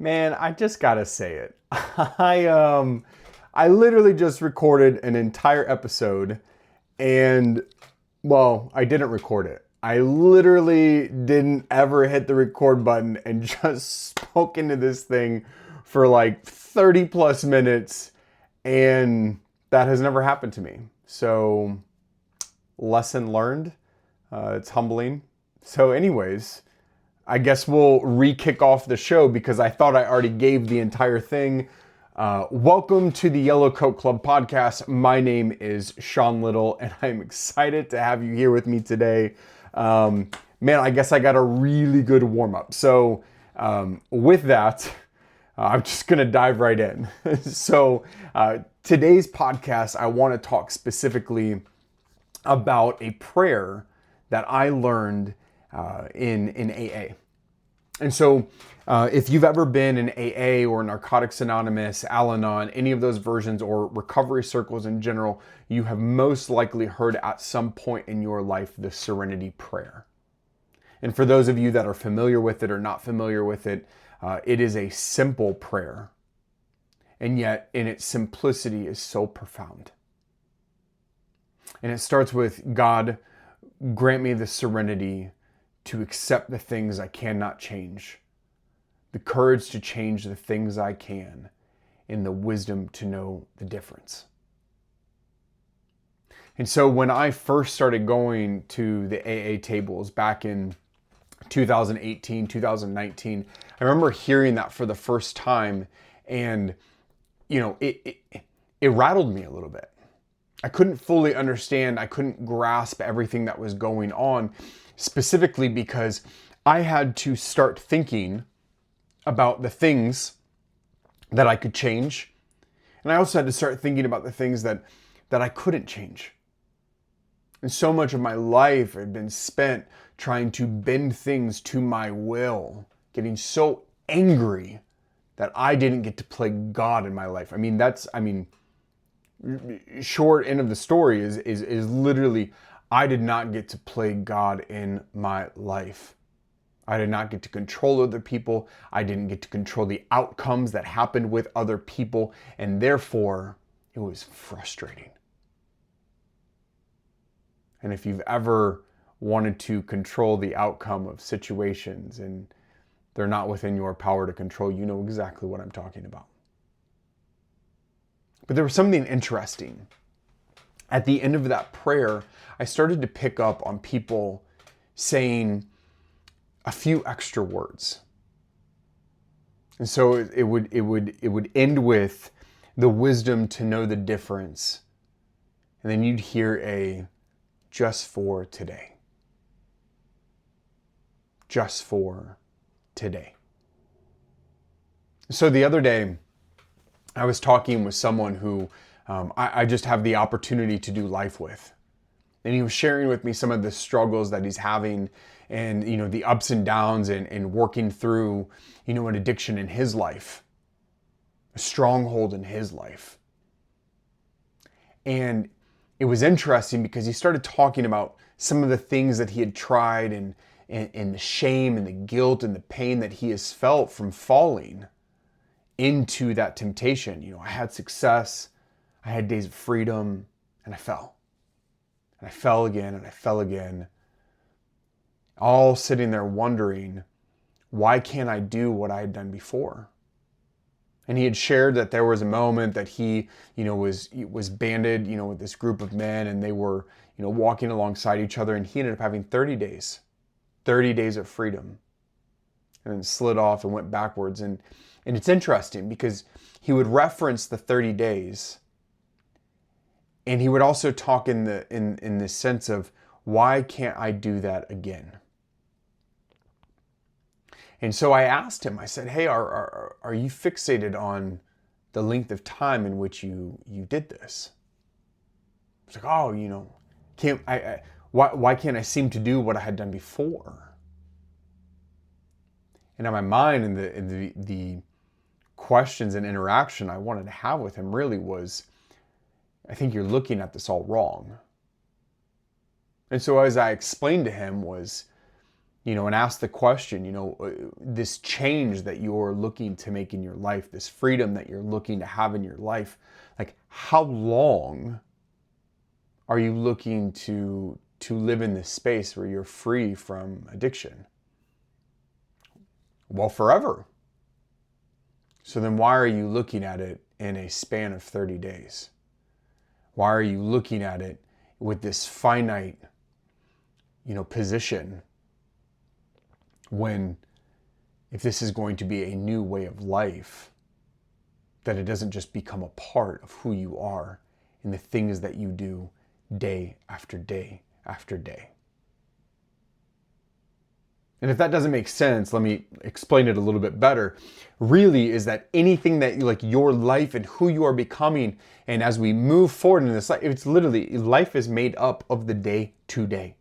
Man, I just gotta say it. I literally just recorded an entire episode and well, I didn't record it. I literally didn't ever hit the record button and just spoke into this thing for like 30 plus minutes, and that has never happened to me. So, lesson learned. It's humbling. So, anyways, I guess we'll re-kick off the show because I thought I already gave the entire thing. Welcome to the Yellow Coat Club podcast. My name is Sean Little, and I'm excited to have you here with me today. Man, I guess I got a really good warm-up. So with that, I'm just going to dive right in. So today's podcast, I want to talk specifically about a prayer that I learned in AA. And so if you've ever been in AA or Narcotics Anonymous, Al-Anon, any of those versions, or recovery circles in general, you have most likely heard at some point in your life the Serenity Prayer. And for those of you that are familiar with it or not familiar with it, it is a simple prayer. And yet in its simplicity is so profound. And it starts with, God, grant me the serenity to accept the things I cannot change, the courage to change the things I can, and the wisdom to know the difference. And so when I first started going to the AA tables back in 2018, 2019, I remember hearing that for the first time, and it rattled me a little bit. I couldn't fully understand, I couldn't grasp everything that was going on, specifically because I had to start thinking about the things that I could change. And I also had to start thinking about the things that I couldn't change. And so much of my life had been spent trying to bend things to my will, getting so angry that I didn't get to play God in my life. Short end of the story is literally, I did not get to play God in my life. I did not get to control other people. I didn't get to control the outcomes that happened with other people, and therefore it was frustrating. And if you've ever wanted to control the outcome of situations and they're not within your power to control, you know exactly what I'm talking about. But there was something interesting. At the end of that prayer, I started to pick up on people saying a few extra words. And so it would end with the wisdom to know the difference. And then you'd hear a just for today. Just for today. So the other day, I was talking with someone who I just have the opportunity to do life with. And he was sharing with me some of the struggles that he's having and, the ups and downs and working through, an addiction in his life, a stronghold in his life. And it was interesting because he started talking about some of the things that he had tried and the shame and the guilt and the pain that he has felt from falling into that temptation. I had success, I had days of freedom, and I fell. And I fell again, and I fell again. All sitting there wondering, why can't I do what I had done before? And he had shared that there was a moment that he, was banded, with this group of men, and they were, walking alongside each other, and he ended up having 30 days of freedom, and then slid off and went backwards. And it's interesting because he would reference the 30 days, and he would also talk in the sense of, why can't I do that again? And so I asked him, I said, hey, are you fixated on the length of time in which you did this? It's like, why can't I seem to do what I had done before? And in my mind, in the questions and interaction I wanted to have with him really was, I think you're looking at this all wrong. And so as I explained to him was, And ask the question, this change that you're looking to make in your life, this freedom that you're looking to have in your life, like how long are you looking to live in this space where you're free from addiction? Well, forever. So then why are you looking at it in a span of 30 days? Why are you looking at it with this finite, position, when if this is going to be a new way of life, that it doesn't just become a part of who you are and the things that you do day after day after day? And if that doesn't make sense, let me explain it a little bit better. Really is that anything that your life and who you are becoming, and as we move forward in this life, it's literally, life is made up of the day to day.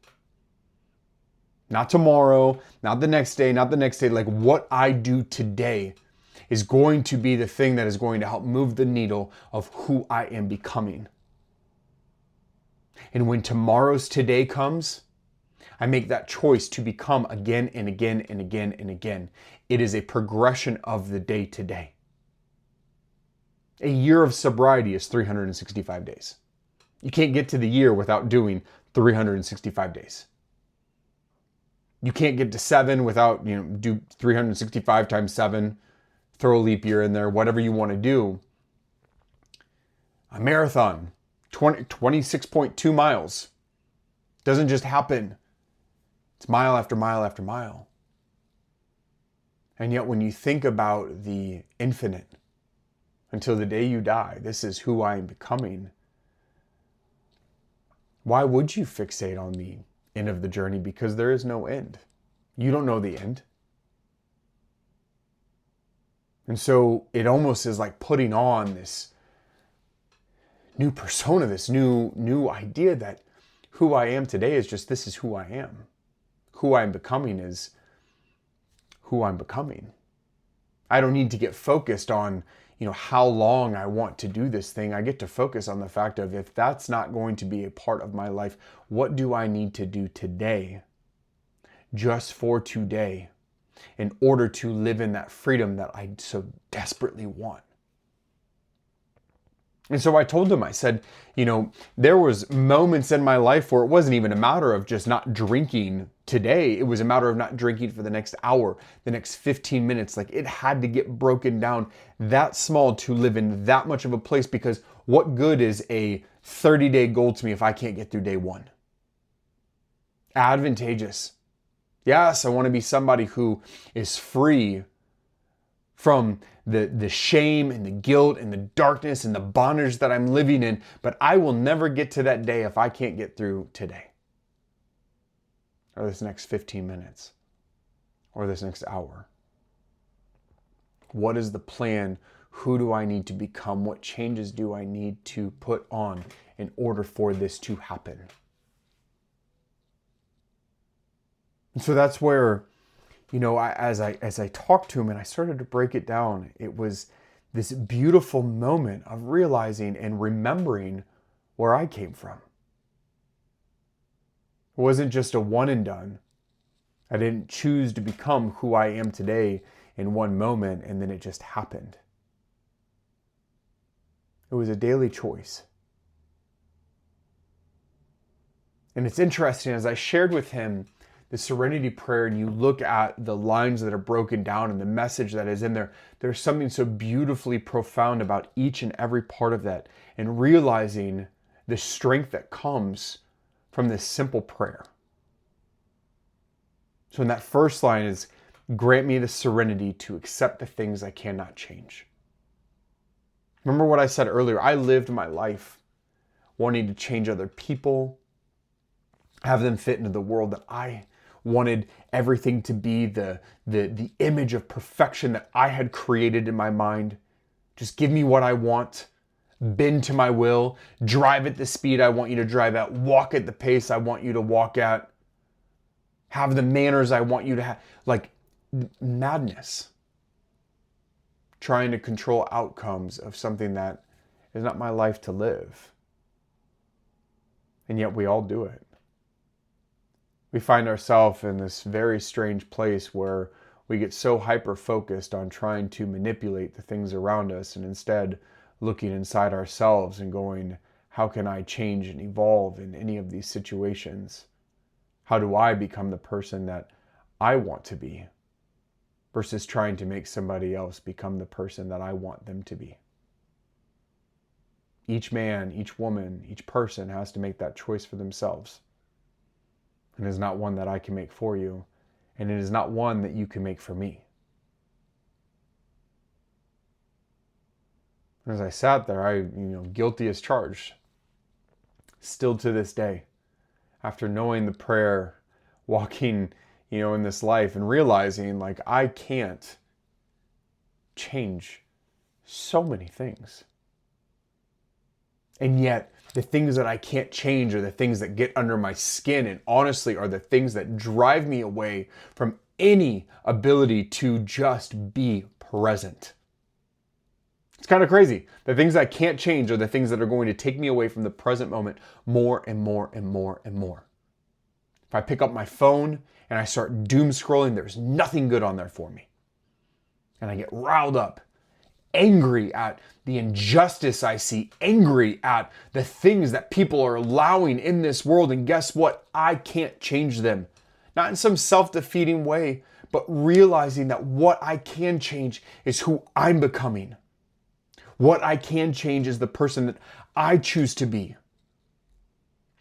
Not tomorrow, not the next day, not the next day. Like what I do today is going to be the thing that is going to help move the needle of who I am becoming. And when tomorrow's today comes, I make that choice to become again and again and again and again. It is a progression of the day to day. A year of sobriety is 365 days. You can't get to the year without doing 365 days. You can't get to 7 without, do 365 times 7, throw a leap year in there, whatever you want to do. A marathon, 26.2 miles. Doesn't just happen. It's mile after mile after mile. And yet when you think about the infinite, until the day you die, this is who I am becoming. Why would you fixate on the end of the journey? Because there is no end. You don't know the end. And so it almost is like putting on this new persona, this new idea that who I am today is just, this is who I am. Who I'm becoming is who I'm becoming. I don't need to get focused on, how long I want to do this thing. I get to focus on the fact of, if that's not going to be a part of my life, what do I need to do today, just for today, in order to live in that freedom that I so desperately want? And so I told him, I said, there was moments in my life where it wasn't even a matter of just not drinking today. It was a matter of not drinking for the next hour, the next 15 minutes. Like it had to get broken down that small to live in that much of a place, because what good is a 30-day goal to me if I can't get through day one? Advantageous. Yes, I want to be somebody who is free from the shame and the guilt and the darkness and the bondage that I'm living in, but I will never get to that day if I can't get through today, or this next 15 minutes, or this next hour. What is the plan? Who do I need to become? What changes do I need to put on in order for this to happen? And so that's where, as I talked to him and I started to break it down, it was this beautiful moment of realizing and remembering where I came from. It wasn't just a one and done. I didn't choose to become who I am today in one moment and then it just happened. It was a daily choice. And it's interesting, as I shared with him the Serenity Prayer, and you look at the lines that are broken down and the message that is in there, there's something so beautifully profound about each and every part of that, and realizing the strength that comes from this simple prayer. So in that first line is, grant me the serenity to accept the things I cannot change. Remember what I said earlier, I lived my life wanting to change other people, have them fit into the world that I wanted everything to be the image of perfection that I had created in my mind. Just give me what I want, bend to my will, drive at the speed I want you to drive at, walk at the pace I want you to walk at, have the manners I want you to have. Like madness. Trying to control outcomes of something that is not my life to live. And yet we all do it. We find ourselves in this very strange place where we get so hyper-focused on trying to manipulate the things around us and instead looking inside ourselves and going, how can I change and evolve in any of these situations? How do I become the person that I want to be? Versus trying to make somebody else become the person that I want them to be. Each man, each woman, each person has to make that choice for themselves. And it is not one that I can make for you, and it is not one that you can make for me. As I sat there, guilty as charged. Still to this day, after knowing the prayer, walking, in this life and realizing like I can't change so many things. And yet the things that I can't change are the things that get under my skin and honestly are the things that drive me away from any ability to just be present. It's kind of crazy. The things I can't change are the things that are going to take me away from the present moment more and more and more and more. If I pick up my phone and I start doom scrolling, there's nothing good on there for me. And I get riled up, angry at the injustice I see, angry at the things that people are allowing in this world. And guess what? I can't change them. Not in some self-defeating way, but realizing that what I can change is who I'm becoming. What I can change is the person that I choose to be.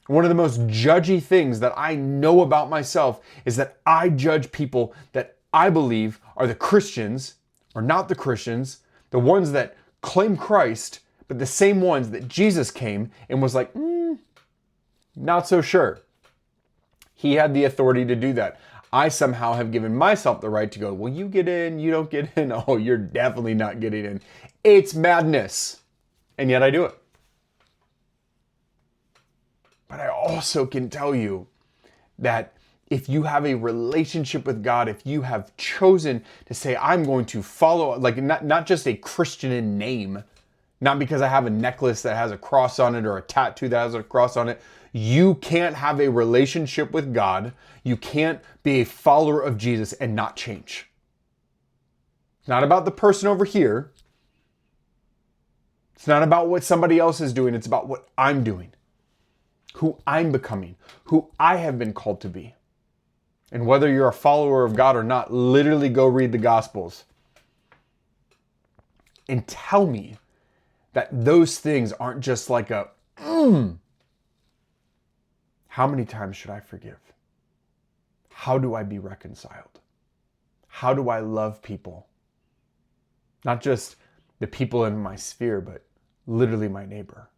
One of the most judgy things that I know about myself is that I judge people that I believe are the Christians, or not the Christians, the ones that claim Christ, but the same ones that Jesus came and was like, not so sure. He had the authority to do that. I somehow have given myself the right to go, well, you get in, you don't get in. Oh, you're definitely not getting in. It's madness. And yet I do it. But I also can tell you that if you have a relationship with God, if you have chosen to say, I'm going to follow, like not just a Christian in name, not because I have a necklace that has a cross on it or a tattoo that has a cross on it. You can't have a relationship with God. You can't be a follower of Jesus and not change. It's not about the person over here. It's not about what somebody else is doing. It's about what I'm doing, who I'm becoming, who I have been called to be. And whether you're a follower of God or not, literally go read the Gospels and tell me that those things aren't just like a, How many times should I forgive? How do I be reconciled? How do I love people? Not just the people in my sphere, but literally my neighbor.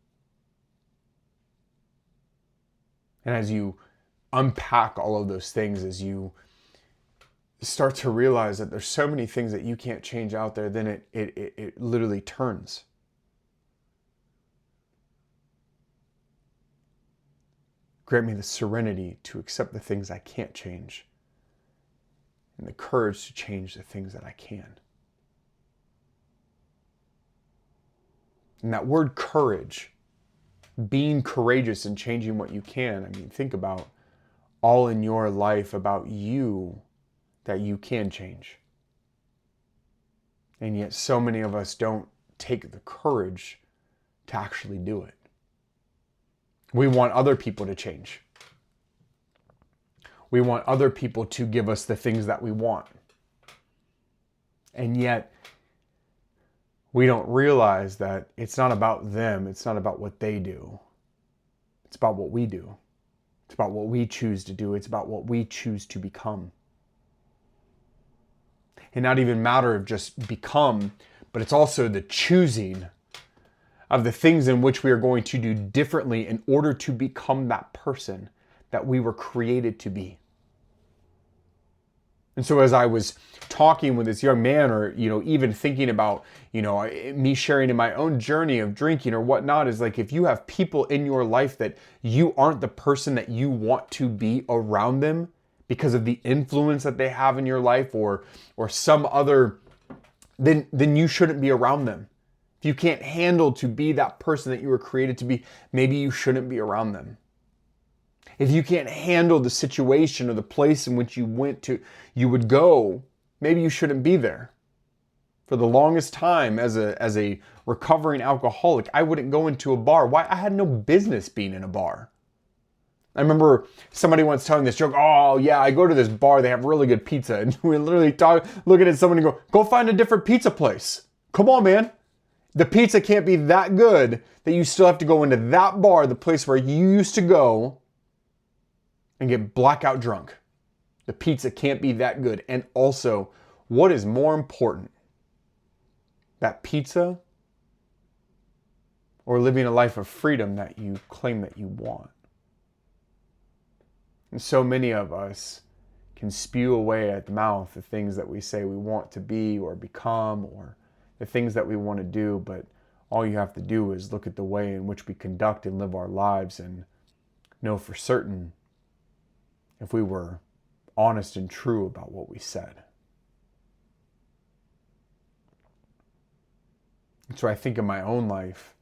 And as you unpack all of those things, as you start to realize that there's so many things that you can't change out there, then it literally turns. Grant me the serenity to accept the things I can't change and the courage to change the things that I can. And that word courage, being courageous and changing what you can, think about all in your life about you that you can change. And yet so many of us don't take the courage to actually do it. We want other people to change. We want other people to give us the things that we want. And yet, we don't realize that it's not about them. It's not about what they do. It's about what we do. It's about what we choose to do. It's about what we choose to become. And not even matter of just become, but it's also the choosing of the things in which we are going to do differently in order to become that person that we were created to be. And so as I was talking with this young man, or, even thinking about, me sharing in my own journey of drinking or whatnot, is like, if you have people in your life that you aren't the person that you want to be around them because of the influence that they have in your life or some other, then you shouldn't be around them. If you can't handle to be that person that you were created to be, maybe you shouldn't be around them. if you can't handle the situation or the place in which you would go, maybe you shouldn't be there. For the longest time as a recovering alcoholic, I wouldn't go into a bar. Why? I had no business being in a bar. I remember somebody once telling this joke, oh yeah, I go to this bar, they have really good pizza. And we're literally looking at someone and go find a different pizza place. Come on, man. The pizza can't be that good that you still have to go into that bar, the place where you used to go, and get blackout drunk. The pizza can't be that good. And also, what is more important? That pizza or living a life of freedom that you claim that you want? And so many of us can spew away at the mouth the things that we say we want to be or become, or the things that we want to do, but all you have to do is look at the way in which we conduct and live our lives and know for certain if we were honest and true about what we said. And so I think in my own life,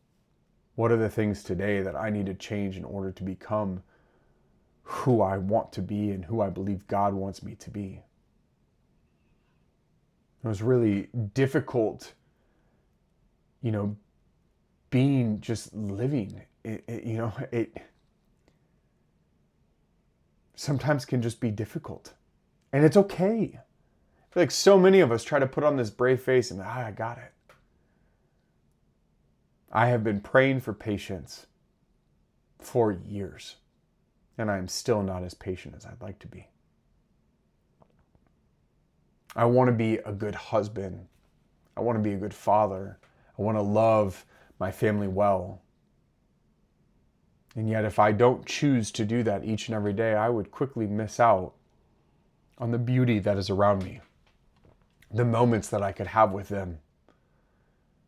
what are the things today that I need to change in order to become who I want to be and who I believe God wants me to be? It was really difficult, being just living. It sometimes can just be difficult. And it's okay. I feel like so many of us try to put on this brave face and I got it. I have been praying for patience for years, and I am still not as patient as I'd like to be. I want to be a good husband. I want to be a good father. I want to love my family well. And yet, if I don't choose to do that each and every day, I would quickly miss out on the beauty that is around me, the moments that I could have with them.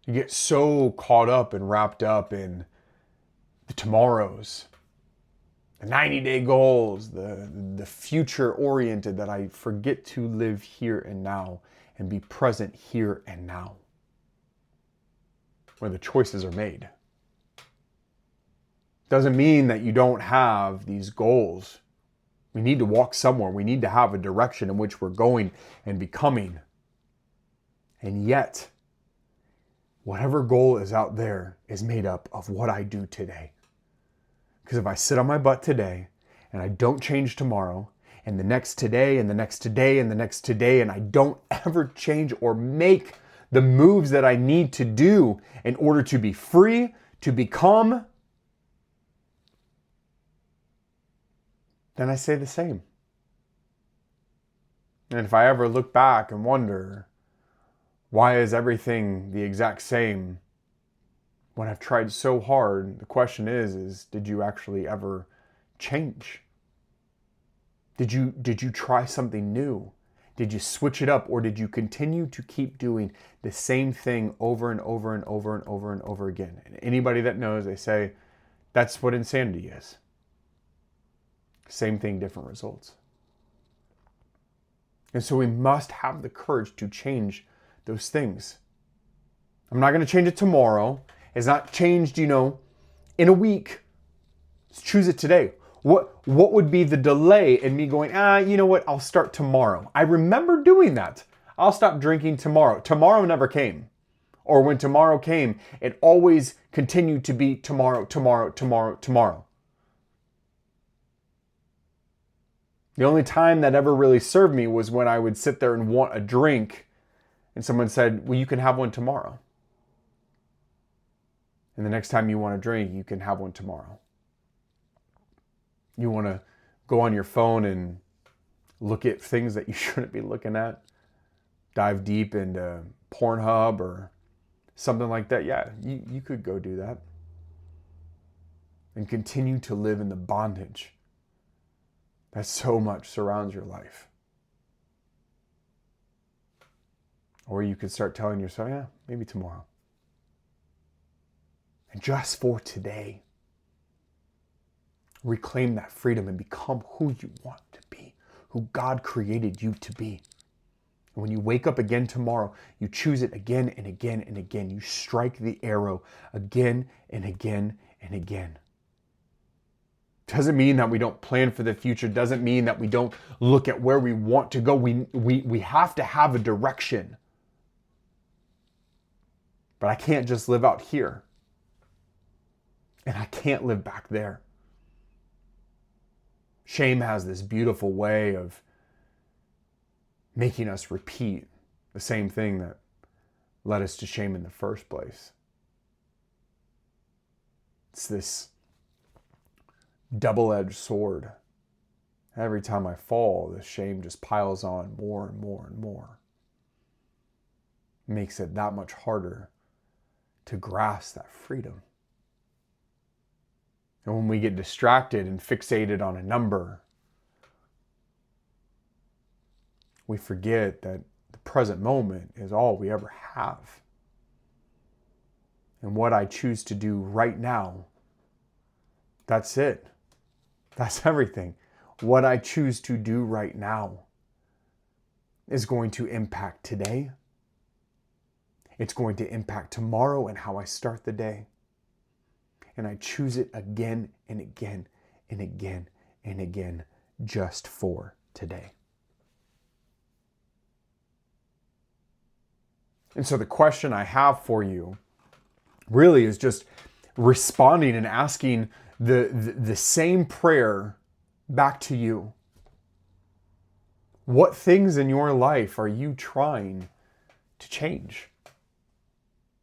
You get so caught up and wrapped up in the tomorrows, the 90-day goals, the future-oriented, that I forget to live here and now and be present here and now, where the choices are made. Doesn't mean that you don't have these goals. We need to walk somewhere. We need to have a direction in which we're going and becoming. And yet, whatever goal is out there is made up of what I do today. Because if I sit on my butt today and I don't change tomorrow, and the next today, and the next today, and the next today, and I don't ever change or make the moves that I need to do in order to be free, to become, then I say the same. And if I ever look back and wonder, why is everything the exact same when I've tried so hard? The question is did you actually ever change? Did you try something new? Did you switch it up, or did you continue to keep doing the same thing over and over and over and over and over again? And anybody that knows, they say that's what insanity is. Same thing, different results. And so we must have the courage to change those things. I'm not going to change it tomorrow. It's not changed, in a week. Let's choose it today. What would be the delay in me going, you know what, I'll start tomorrow. I remember doing that. I'll stop drinking tomorrow. Tomorrow never came. Or when tomorrow came, it always continued to be tomorrow, tomorrow, tomorrow, tomorrow. The only time that ever really served me was when I would sit there and want a drink and someone said, well, you can have one tomorrow. And the next time you want a drink, you can have one tomorrow. You want to go on your phone and look at things that you shouldn't be looking at, dive deep into Pornhub or something like that. Yeah, you could go do that and continue to live in the bondage that so much surrounds your life. Or you could start telling yourself, yeah, maybe tomorrow. And just for today, reclaim that freedom and become who you want to be, who God created you to be. And when you wake up again tomorrow, you choose it again and again and again. You strike the arrow again and again and again. Doesn't mean that we don't plan for the future. Doesn't mean that we don't look at where we want to go. We have to have a direction. But I can't just live out here. And I can't live back there. Shame has this beautiful way of making us repeat the same thing that led us to shame in the first place. It's this double-edged sword. Every time I fall, the shame just piles on more and more and more. It makes it that much harder to grasp that freedom. And when we get distracted and fixated on a number, we forget that the present moment is all we ever have. And what I choose to do right now, that's it. That's everything. What I choose to do right now is going to impact today. It's going to impact tomorrow and how I start the day. And I choose it again and again and again and again just for today. And so the question I have for you really is just responding and asking the same prayer back to you. What things in your life are you trying to change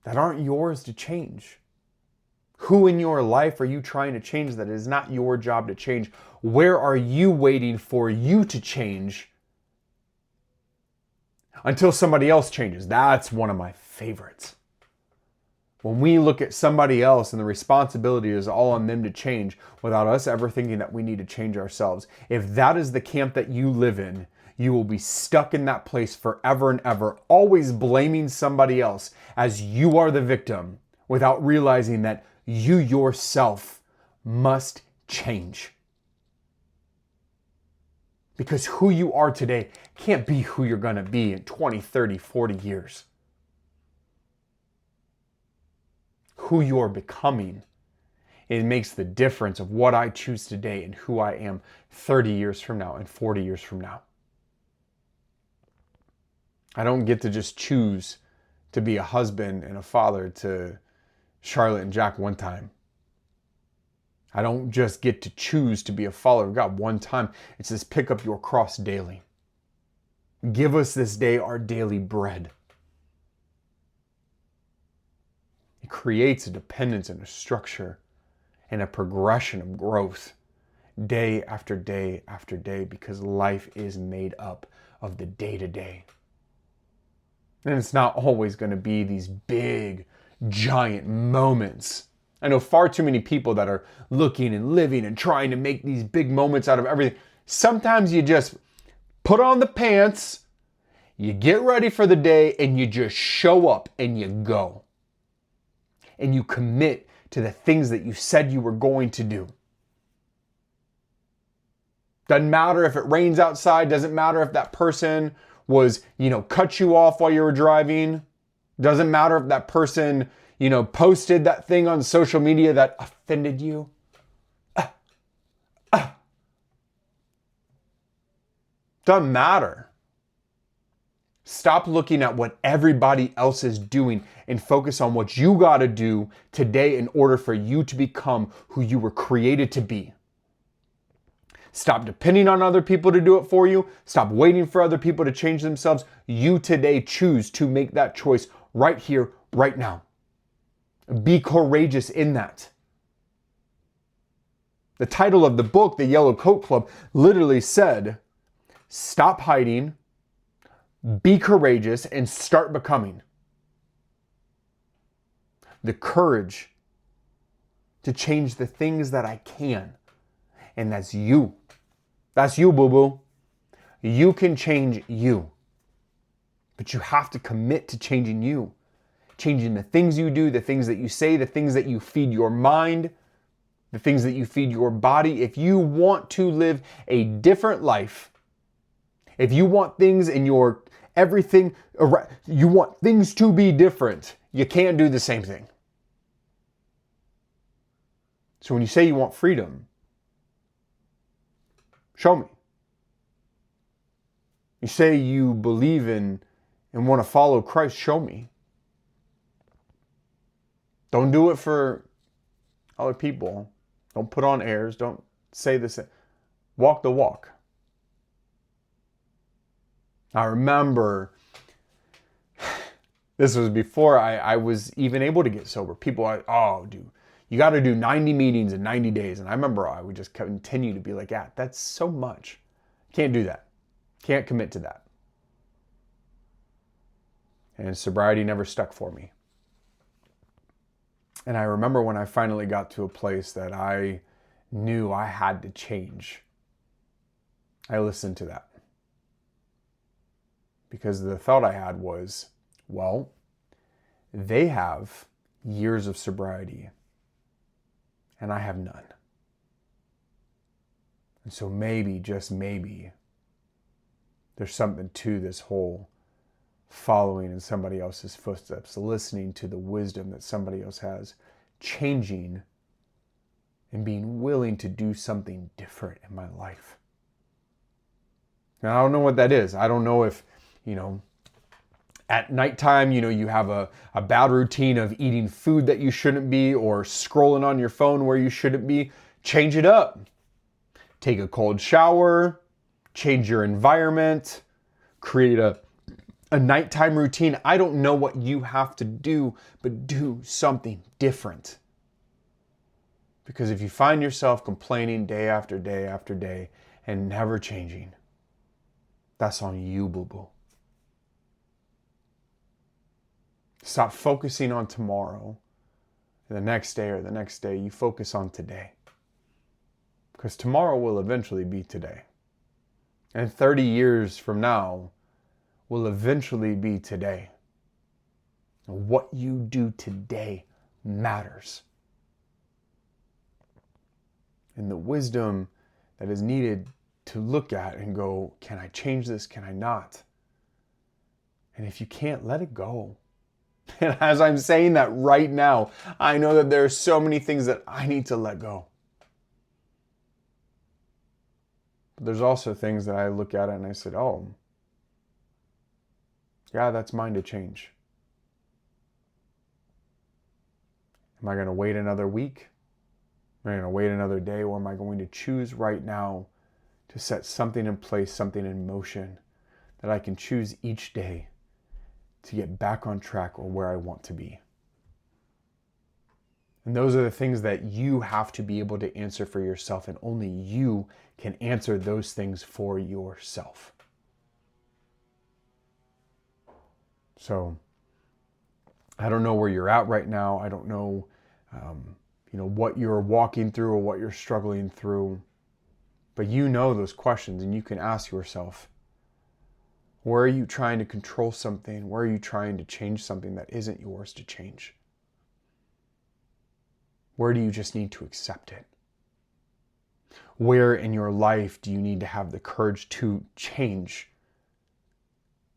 that aren't yours to change? Who in your life are you trying to change that it is not your job to change? Where are you waiting for you to change until somebody else changes? That's one of my favorites. When we look at somebody else and the responsibility is all on them to change without us ever thinking that we need to change ourselves. If that is the camp that you live in, you will be stuck in that place forever and ever, always blaming somebody else as you are the victim without realizing that you yourself must change. Because who you are today can't be who you're going to be in 20, 30, 40 years. Who you're becoming, it makes the difference of what I choose today and who I am 30 years from now and 40 years from now. I don't get to just choose to be a husband and a father to Charlotte and Jack one time. I don't just get to choose to be a follower of God one time. It says pick up your cross daily. Give us this day our daily bread. It creates a dependence and a structure and a progression of growth day after day after day, because life is made up of the day-to-day. And it's not always going to be these big, giant moments. I know far too many people that are looking and living and trying to make these big moments out of everything. Sometimes you just put on the pants, you get ready for the day, and you just show up and you go. And you commit to the things that you said you were going to do. Doesn't matter if it rains outside. Doesn't matter if that person was, cut you off while you were driving. Doesn't matter if that person, posted that thing on social media that offended you. Doesn't matter. Stop looking at what everybody else is doing and focus on what you got to do today in order for you to become who you were created to be. Stop depending on other people to do it for you. Stop waiting for other people to change themselves. You today choose to make that choice right here, right now. Be courageous in that. The title of the book, The Yellow Coat Club, literally said, stop hiding, be courageous, and start becoming. The courage to change the things that I can. And that's you. That's you, boo-boo. You can change you. But you have to commit to changing you. Changing the things you do, the things that you say, the things that you feed your mind, the things that you feed your body. If you want to live a different life, if you want things in your everything, you want things to be different, you can't do the same thing. So when you say you want freedom, Show me. You say you believe in and want to follow Christ. Show me. Don't do it for other people. Don't put on airs. Don't say this. Walk the walk. I remember this was before I was even able to get sober. People are, oh, dude, you got to do 90 meetings in 90 days. And I remember I would just continue to be like, yeah, that's so much. Can't do that. Can't commit to that. And sobriety never stuck for me. And I remember when I finally got to a place that I knew I had to change, I listened to that. Because the thought I had was, well, they have years of sobriety and I have none. And so maybe, just maybe, there's something to this whole following in somebody else's footsteps, listening to the wisdom that somebody else has, changing and being willing to do something different in my life. And I don't know what that is. I don't know if, at nighttime, you have a bad routine of eating food that you shouldn't be or scrolling on your phone where you shouldn't be. Change it up. Take a cold shower, change your environment, create a nighttime routine. I don't know what you have to do, but do something different. Because if you find yourself complaining day after day after day and never changing, that's on you, boo-boo. Stop focusing on tomorrow, the next day or the next day. You focus on today. Because tomorrow will eventually be today. And 30 years from now will eventually be today. And what you do today matters. And the wisdom that is needed to look at and go, can I change this? Can I not? And if you can't, let it go. And as I'm saying that right now, I know that there are so many things that I need to let go. But there's also things that I look at it and I said, oh, yeah, that's mine to change. Am I going to wait another week? Am I going to wait another day? Or am I going to choose right now to set something in place, something in motion that I can choose each day to get back on track or where I want to be? And those are the things that you have to be able to answer for yourself, and only you can answer those things for yourself. So, I don't know where you're at right now. I don't know, what you're walking through or what you're struggling through. But you know those questions, and you can ask yourself, where are you trying to control something? Where are you trying to change something that isn't yours to change? Where do you just need to accept it? Where in your life do you need to have the courage to change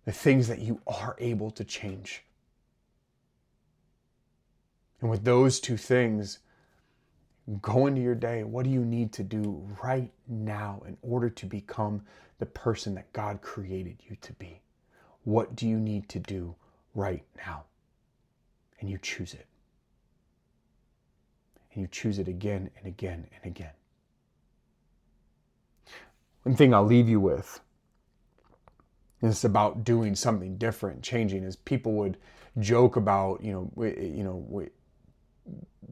the things that you are able to change? And with those two things, go into your day. What do you need to do right now in order to become the person that God created you to be? What do you need to do right now? And you choose it. And you choose it again and again and again. One thing I'll leave you with, and it's about doing something different, changing, is people would joke about,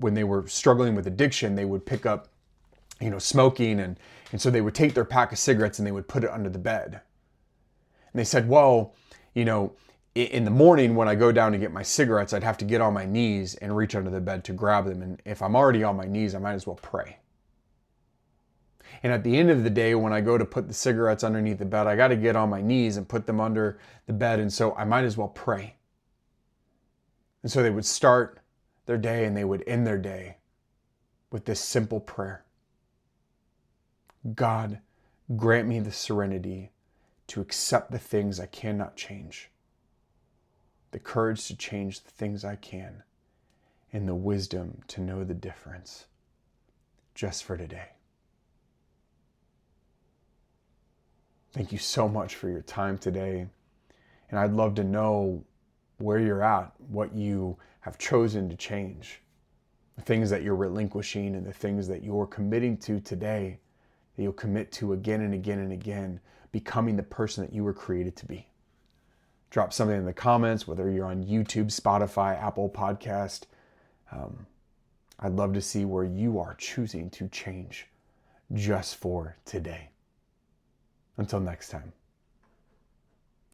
when they were struggling with addiction, they would pick up, smoking, and so they would take their pack of cigarettes and they would put it under the bed. And they said, well, in the morning when I go down to get my cigarettes, I'd have to get on my knees and reach under the bed to grab them. And if I'm already on my knees, I might as well pray. And at the end of the day, when I go to put the cigarettes underneath the bed, I got to get on my knees and put them under the bed. And so I might as well pray. And so they would start their day and they would end their day with this simple prayer. God, grant me the serenity to accept the things I cannot change, the courage to change the things I can, and the wisdom to know the difference just for today. Thank you so much for your time today. And I'd love to know where you're at, what you have chosen to change, the things that you're relinquishing and the things that you're committing to today, that you'll commit to again and again and again, becoming the person that you were created to be. Drop something in the comments, whether you're on YouTube, Spotify, Apple Podcast. I'd love to see where you are choosing to change just for today. Until next time.